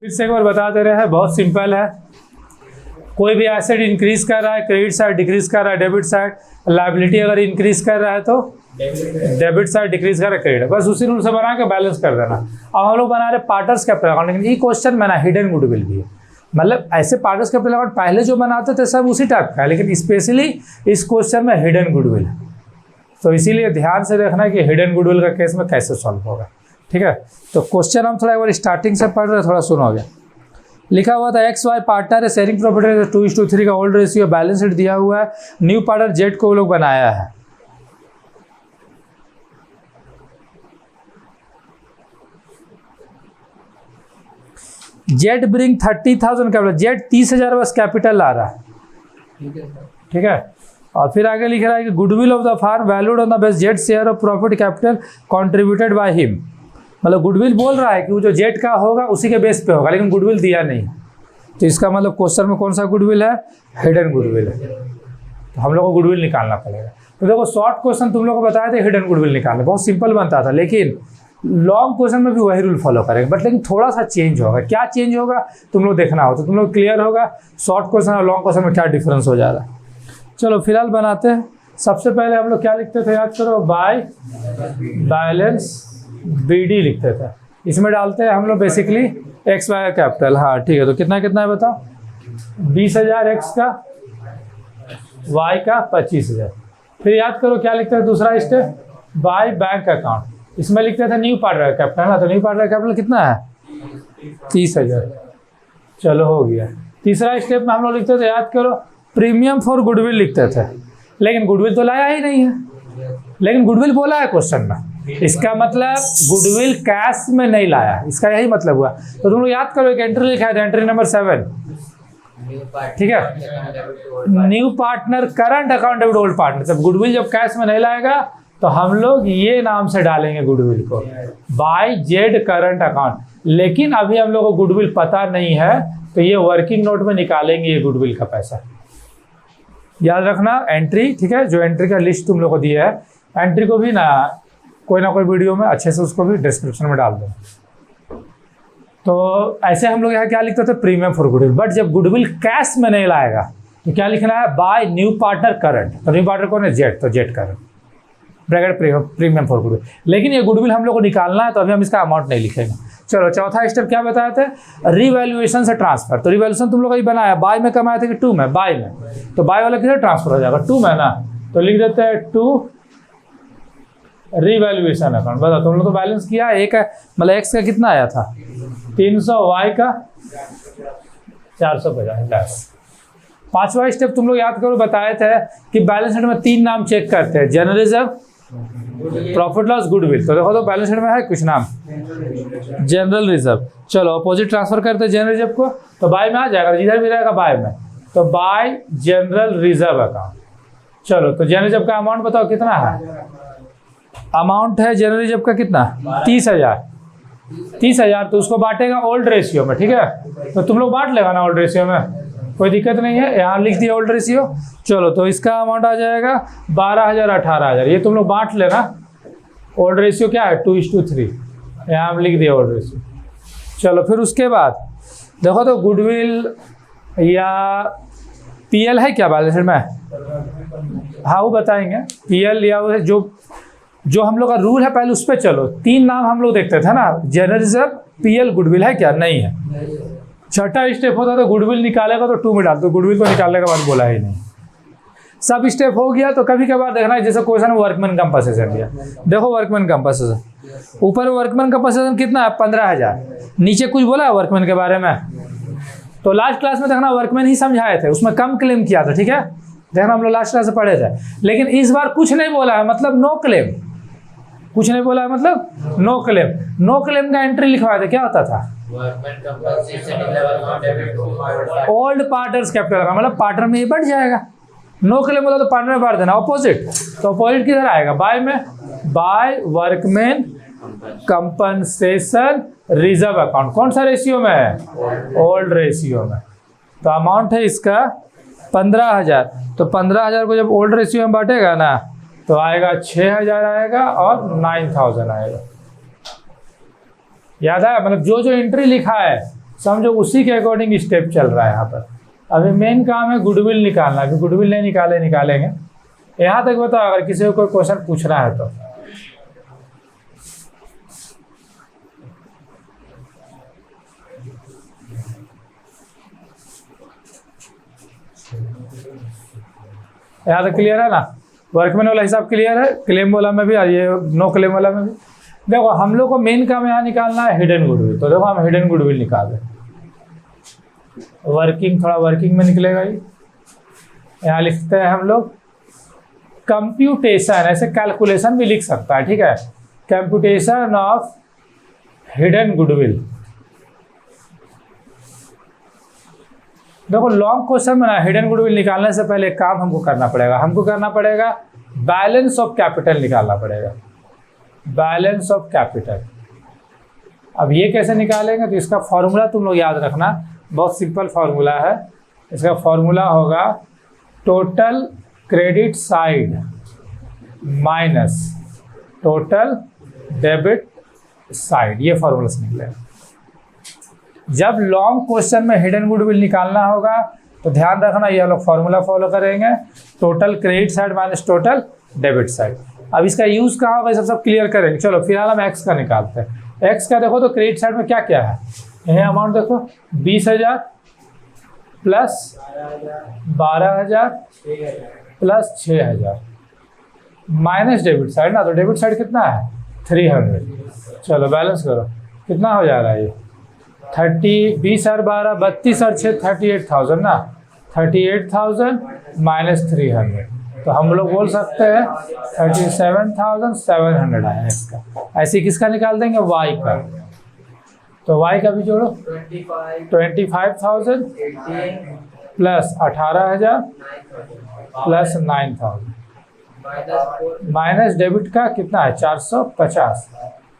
फिर से एक बार बता दे रहे हैं, बहुत सिंपल है। कोई भी एसेट इंक्रीज कर रहा है, क्रेडिट साइड डिक्रीज कर रहा है, डेबिट साइड, लायबिलिटी अगर इंक्रीज कर रहा है तो डेबिट साइड डिक्रीज कर रहा है, क्रेडिट, बस उसी रूल से बना के बैलेंस कर देना। अब हम लोग बना रहे पार्टनर्स कैपिटल अकाउंट, लेकिन ये क्वेश्चन में ना हिडन गुडविल भी है। मतलब ऐसे पार्टनर्स कैपिटल अकाउंट पहले जो बनाते थे सब उसी टाइप का है, लेकिन स्पेशली इस क्वेश्चन में हिडन गुडविल है, तो इसीलिए ध्यान से देखना कि हिडन गुडविल का केस में कैसे सॉल्व होगा। ठीक है, तो क्वेश्चन हम थोड़ा एक बार स्टार्टिंग से पढ़ रहे, थोड़ा सुनोगे। लिखा हुआ था एक्स वाई पार्टनर है, शेयरिंग प्रॉपर्टी 2:3 का ओल्ड रेशियो, बैलेंस शीट दिया हुआ है, न्यू पार्टनर जेड को वो लोग बनाया है। जेड ब्रिंग 30,000 कैपिटल, जेड 30,000 बस कैपिटल ला रहा है। ठीक है, और फिर आगे लिख रहा है कि goodwill of the firm valued on the based share of profit capital contributed by him. मतलब गुडविल बोल रहा है कि वो जो जेड का होगा उसी के बेस पे होगा, लेकिन गुडविल दिया नहीं। तो इसका मतलब क्वेश्चन में कौन सा गुडविल है? हिडन गुडविल है। तो हम लोग को गुडविल निकालना पड़ेगा। तो देखो शॉर्ट क्वेश्चन तुम लोग को बताया था हिडन गुडविल निकालना, बहुत सिंपल बनता था, लेकिन लॉन्ग क्वेश्चन में भी वही रूल फॉलो करेंगे, बट लेकिन थोड़ा सा चेंज होगा। क्या चेंज होगा तुम लोग देखना हो, तो तुम लोग क्लियर होगा शॉर्ट क्वेश्चन और लॉन्ग क्वेश्चन में क्या डिफरेंस हो जा रहा है। चलो फिलहाल बनाते हैं। सबसे पहले हम लोग क्या लिखते थे, याद करो, बाय बैलेंस BD लिखते थे। इसमें डालते हैं हम लोग बेसिकली एक्स वाई का कैपिटल। हाँ ठीक है, तो कितना कितना है बताओ? 20,000 एक्स का, वाई का 25,000। फिर याद करो क्या लिखते थे दूसरा स्टेप, बाय बैंक अकाउंट। इसमें लिखते थे न्यू पार्टनर कैपिटल ना, तो न्यू पार्टनर कैपिटल कितना है? 30,000। चलो हो गया। तीसरा स्टेप में हम लोग लिखते थे, याद करो, प्रीमियम फॉर गुडविल लिखते थे, लेकिन गुडविल तो लाया ही नहीं है, लेकिन गुडविल बोला है क्वेश्चन में, इसका मतलब गुडविल कैश में नहीं लाया, इसका यही मतलब हुआ। तो तुम लोग याद करो एक एंट्री लिखा है, एंट्री नंबर 7। ठीक है, new partner current account debit old partner. जब गुडविल जब कैश में नहीं लाएगा तो हम लोग ये नाम से डालेंगे गुडविल को, बाय जेड करंट अकाउंट। लेकिन अभी हम लोग को गुडविल पता नहीं है, तो ये वर्किंग नोट में निकालेंगे ये गुडविल का पैसा। याद रखना एंट्री, ठीक है, जो एंट्री का लिस्ट तुम लोग को दिया है, एंट्री को भी ना कोई वीडियो में अच्छे से उसको भी डिस्क्रिप्शन में डाल दो। तो ऐसे हम लोग यहाँ क्या लिखते थे, प्रीमियम फॉर गुडविल। बट जब गुडविल कैश में नहीं लाएगा तो क्या लिखना है, बाय न्यू पार्टनर करंट। तो न्यू पार्टनर कौन है? जेड, तो Z current bracket premium for goodwill. लेकिन ये गुडविल हम लोग को निकालना है, तो अभी हम इसका अमाउंट नहीं लिखेंगे। चलो चौथा स्टेप क्या बताए थे, रिवैल्यूएशन से ट्रांसफर। तो रिवैल्यूएशन तुम लोग का ही बनाया, बाय में कमाए थे कि टू में? बाय में, तो बाय वाला किधर ट्रांसफर हो जाएगा? टू में ना, तो लिख देते हैं टू रिवैल्यूएशन अकाउंट। बताओ तुम लोग तो बैलेंस किया, एक है मतलब एक्स का कितना आया था 300, वाई का 450। पांचवा स्टेप तुम लोग याद करो, बताए थे कि बैलेंस शीट में 3 नाम चेक करते हैं, general reserve, profit loss, goodwill. तो देखो तो बैलेंस शीट में है कुछ नाम, जनरल रिजर्व। चलो अपोजिट ट्रांसफर करते हैं जनरल रिजर्व को, तो बाय में आ जाएगा, जिधर भी रहेगा बाय में, तो बाय जनरल रिजर्व अकाउंट। चलो तो जनरल रिजर्व का अमाउंट बताओ कितना है? अमाउंट है जनरल रिजर्व का कितना? 30,000। तो उसको बांटेगा ओल्ड रेशियो में। ठीक है, तो तुम लोग बांट लेगा ना ओल्ड रेशियो में, कोई दिक्कत नहीं है, यहाँ लिख दिया ओल्ड रेशियो। चलो तो इसका अमाउंट आ जाएगा 12,000, 18,000, ये तुम लोग बांट लेना। ओल्ड रेशियो क्या है? 2:3, यहाँ हम लिख दिया ओल्ड रेशियो। चलो फिर उसके बाद देखो तो गुडविल या PL है क्या बैलेंस शीट में? हाँ वो बताएंगे, PL या वो जो हम लोग का रूल है पहले उस पर चलो। 3 नाम हम लोग देखते थे ना, जनरल रिजर्व, PL, गुडविल है क्या? नहीं है। छठा स्टेप होता तो गुडविल निकालेगा तो 2 में डाल दो, गुडविल को निकालने के बाद बोला ही नहीं। सब स्टेप हो गया, तो कभी कभार देखना है, जैसे क्वेश्चन वर्कमैन कंपनसेशन दिया, देखो वर्कमैन कंपनसेशन, ऊपर वर्कमैन कंपनसेशन कितना है? 15,000। नीचे कुछ बोला है वर्कमैन के बारे में? तो लास्ट क्लास में देखना वर्कमैन ही समझाए थे, उसमें कम क्लेम किया था। ठीक है, देखना हम लोग लास्ट क्लास से पढ़े थे, लेकिन इस बार कुछ नहीं बोला है, मतलब नो क्लेम। कुछ नहीं बोला है मतलब नो क्लेम। नो क्लेम का एंट्री लिखवाया था, क्या होता था? ओल्ड पार्टनर्स कैपिटल का, मतलब पार्टनर में ये बढ़ जाएगा। नो क्लेम बोला तो पार्टनर में बढ़ देना, ऑपोजिट। तो ऑपोजिट किधर आएगा? बाय में, by workman compensation reserve account. कौन सा रेशियो में है? ओल्ड रेशियो में। तो अमाउंट है इसका 15,000। तो 15,000 को जब ओल्ड रेशियो में बांटेगा ना, तो आएगा 6,000 आएगा और 9,000 आएगा। याद है, मतलब जो जो एंट्री लिखा है समझो उसी के अकॉर्डिंग स्टेप चल रहा है यहाँ पर। अभी मेन काम है गुडविल निकालना, अभी गुडविल नहीं निकालेंगे। यहाँ तक बताओ अगर किसी को कोई क्वेश्चन पूछना है तो। यहाँ तक क्लियर है ना? वर्कमैन वाला हिसाब क्लियर है, क्लेम वाला में भी और ये नो क्लेम वाला में भी। देखो हम लोग को मेन काम यहाँ निकालना है हिडन गुडविल, तो देखो हम हिडन गुडविल निकाल दें। वर्किंग थोड़ा वर्किंग में निकलेगा ये। यहाँ लिखते हैं हम लोग कंप्यूटेशन, ऐसे कैलकुलेशन भी लिख सकता है, ठीक है। Computation of hidden goodwill. देखो लॉन्ग क्वेश्चन में ना हिडन गुडविल निकालने से पहले एक काम हमको करना पड़ेगा, बैलेंस ऑफ कैपिटल निकालना पड़ेगा, बैलेंस ऑफ कैपिटल। अब ये कैसे निकालेंगे? तो इसका फॉर्मूला तुम लोग याद रखना, बहुत सिंपल फॉर्मूला है। इसका फॉर्मूला होगा total credit side minus total debit side, ये फॉर्मूला से निकलेगा। जब लॉन्ग क्वेश्चन में हिडन गुडविल निकालना होगा तो ध्यान रखना ये लोग फॉर्मूला फॉलो करेंगे, total credit side minus total debit side. अब इसका यूज कहाँ होगा सब क्लियर करेंगे। चलो फिलहाल हम एक्स का निकालते हैं। एक्स का देखो तो क्रेडिट साइड में क्या क्या है, यह अमाउंट देखो 20,000 plus 12,000 plus 6,000 minus debit side ना, तो डेबिट साइड कितना है 300। चलो बैलेंस करो कितना हो जा रहा है ये 30, 20 और 12 32 और 6 38,000 ना, 38,000 माइनस 300, तो हम लोग बोल सकते हैं 37,700 आया इसका। ऐसे किसका निकाल देंगे वाई का, तो वाई का भी जोड़ो 25,000 प्लस 18,000 प्लस 9,000 माइनस डेबिट का कितना है 450,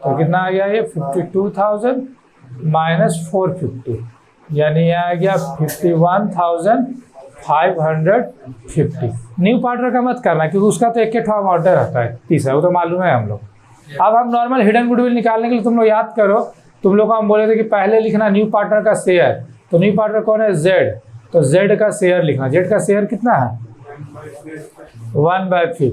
तो कितना आ गया ये 52,000 माइनस 450, यानी ये आ गया 51,550। न्यू पार्टनर का मत करना क्योंकि उसका तो एक ऑर्डर रहता है 30 है, वो तो मालूम है हम लोग। अब हम नॉर्मल हिडन गुडविल निकालने के लिए तुम लोग याद करो, तुम लोग को हम बोले थे कि पहले लिखना न्यू पार्टनर का शेयर, तो न्यू पार्टनर कौन है जेड, तो जेड का शेयर लिखना। जेड का शेयर कितना है 1/5।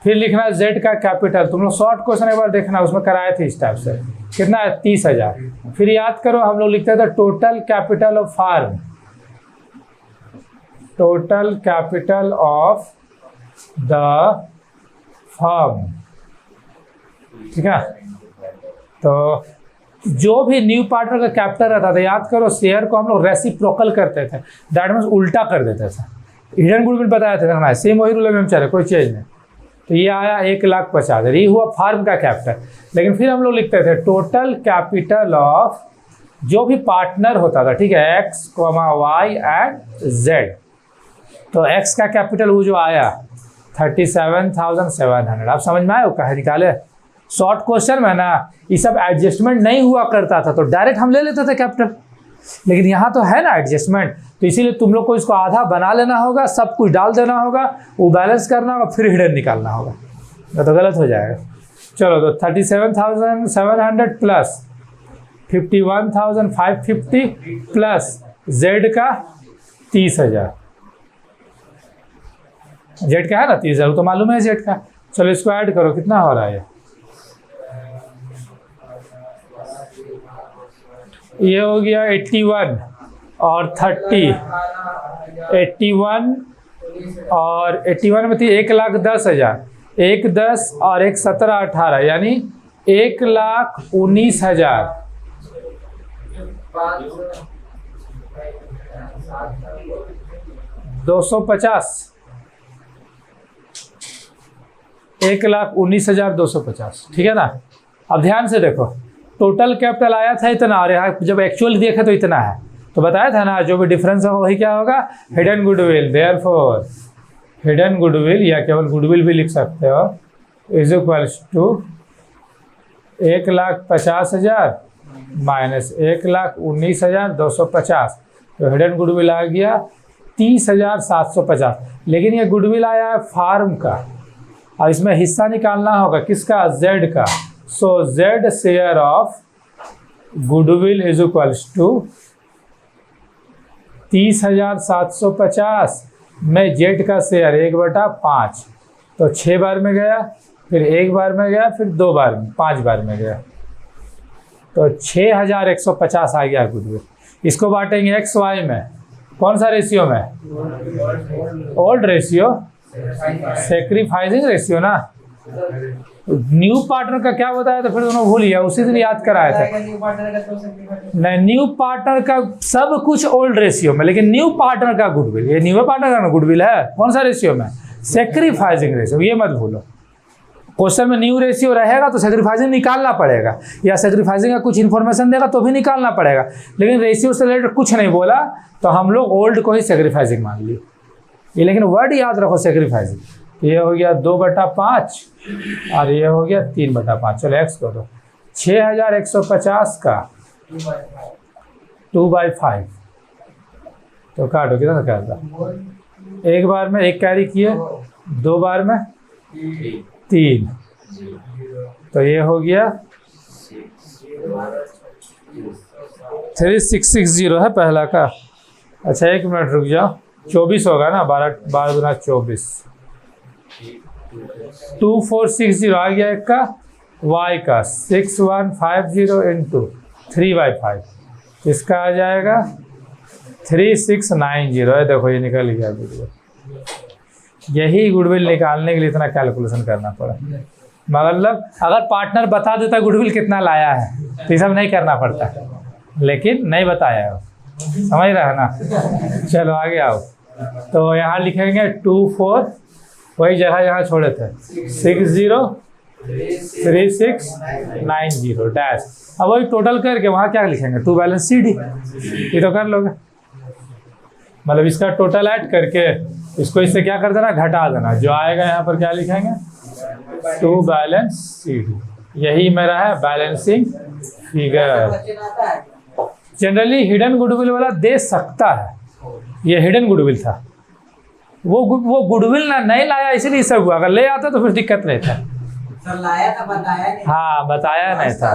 फिर लिखना जेड का कैपिटल, तुम लोग शॉर्ट क्वेश्चन एक बार देखना उसमें कराए थे इस टाइप से, कितना है 30,000। फिर याद करो हम लोग लिखते थे total capital of firm, total capital of the firm, ठीक है। तो जो भी न्यू पार्टनर का कैपिटल रहता था याद करो शेयर को हम लोग रेसिप्रोकल करते थे, दैट मीन्स उल्टा कर देते थे। हिडन गुडविल बताया था सेम वही रूल में चले, कोई चेंज नहीं। तो ये आया 1,50,000, ये हुआ फार्म का कैपिटल। लेकिन फिर हम लोग लिखते थे टोटल कैपिटल ऑफ जो भी पार्टनर होता था, ठीक है, एक्स वाई एंड जेड। तो एक्स का कैपिटल वो जो आया 37,700, आप समझ में आए वो कहे निकाले। शॉर्ट क्वेश्चन में ना ये सब एडजस्टमेंट नहीं हुआ करता था, तो डायरेक्ट हम ले लेते थे कैपिटल, लेकिन यहाँ तो है ना एडजस्टमेंट, तो इसीलिए तुम लोग को इसको आधा बना लेना होगा, सब कुछ डाल देना होगा, वो बैलेंस करना होगा, फिर हिडन निकालना होगा, तो गलत हो जाएगा। चलो तो 37,700 प्लस 51,550 प्लस जेड का 30,000, जेड का है ना 30,000, तो मालूम है जेड का। चलो इसको ऐड करो कितना हो रहा है, ये हो गया 81 और 30, 81 और 81 में थी 1,10,000, 1 10 और 1 17 18, यानी 1,19,000। 250, 1,19,250, ठीक है ना। अब ध्यान से देखो टोटल कैपिटल आया था इतना और यहाँ जब एक्चुअल देखे तो इतना है, तो बताया था ना जो भी डिफरेंस होगा वही क्या होगा hidden goodwill. Therefore hidden goodwill या केवल गुडविल भी लिख सकते हो इज इक्वल्स टू 1,50,000 माइनस 1,19,250, तो हिडन गुडविल आ गया 30,750। लेकिन ये गुडविल आया है फार्म का, और इसमें हिस्सा निकालना होगा किसका जेड का। So Z share of goodwill is equals to 30,750 में जेड का शेयर 1/5, तो 6 बार में गया, फिर 1 बार में गया, फिर 2 बार में, 5 बार में गया, तो 6,150 आ गया गुडविल। इसको बांटेंगे एक्स वाई में, कौन सा रेशियो में? ओल्ड रेशियो, सेक्रीफाइसिंग रेशियो ना। न्यू पार्टनर का क्या बताया था फिर दोनों भूल गया, उसी दिन याद कराया था। नहीं, न्यू पार्टनर का सब कुछ ओल्ड रेशियो में, लेकिन न्यू पार्टनर का गुडविल, ये न्यू पार्टनर का गुडविल है, कौन सा रेशियो में? सेक्रीफाइसिंग रेशियो, ये मत भूलो। क्वेश्चन में न्यू रेशियो रहेगा तो सेक्रीफाइसिंग निकालना पड़ेगा, या सेक्रीफाइसिंग का कुछ इन्फॉर्मेशन देगा तो भी निकालना पड़ेगा, लेकिन रेशियो से रिलेटेड कुछ नहीं बोला तो हम लोग ओल्ड को ही सेक्रीफाइसिंग मान लिए। ये लेकिन वर्ड याद रखो सेक्रीफाइसिंग। ये हो गया 2/5 और ये हो गया 3/5। चलो एक्स को दो, 6,150 का 2/5 तो काटो, कितना काटा? 1 बार में 1 कैरी किए, 2 बार में 3, तो ये हो गया 3660 है पहला का। अच्छा 1 मिनट रुक जाओ, 24 होगा ना, 12 गुना 24, 2460 आ गया एक का, y का 6150 इंटू 3/5, इसका आ जाएगा 3690 है। देखो ये निकल गया गुडविल। यही गुडविल निकालने के लिए इतना कैलकुलेशन करना पड़ा। मतलब अगर पार्टनर बता देता गुडविल कितना लाया है तो ये सब नहीं करना पड़ता, लेकिन नहीं बताया हो, समझ रहा है ना। चलो आगे आओ, तो यहाँ लिखेंगे 24, वही जगह जहाँ छोड़े थे, 603690 डैश। अब वही टोटल करके वहाँ क्या लिखेंगे? 2 बैलेंस सी डी, ये तो कर लोगे। मतलब इसका टोटल ऐड करके इसको इससे क्या कर देना, घटा देना, जो आएगा यहाँ पर क्या लिखेंगे? 2 बैलेंस सी डी। यही मेरा है balancing figure. Generally hidden goodwill वाला दे सकता है, ये हिडन गुडविल था, वो गुडविल ना नहीं लाया इसलिए सब हुआ, अगर ले आता तो फिर दिक्कत नहीं था। लाया था, बताया नहीं। हाँ बताया नहीं था।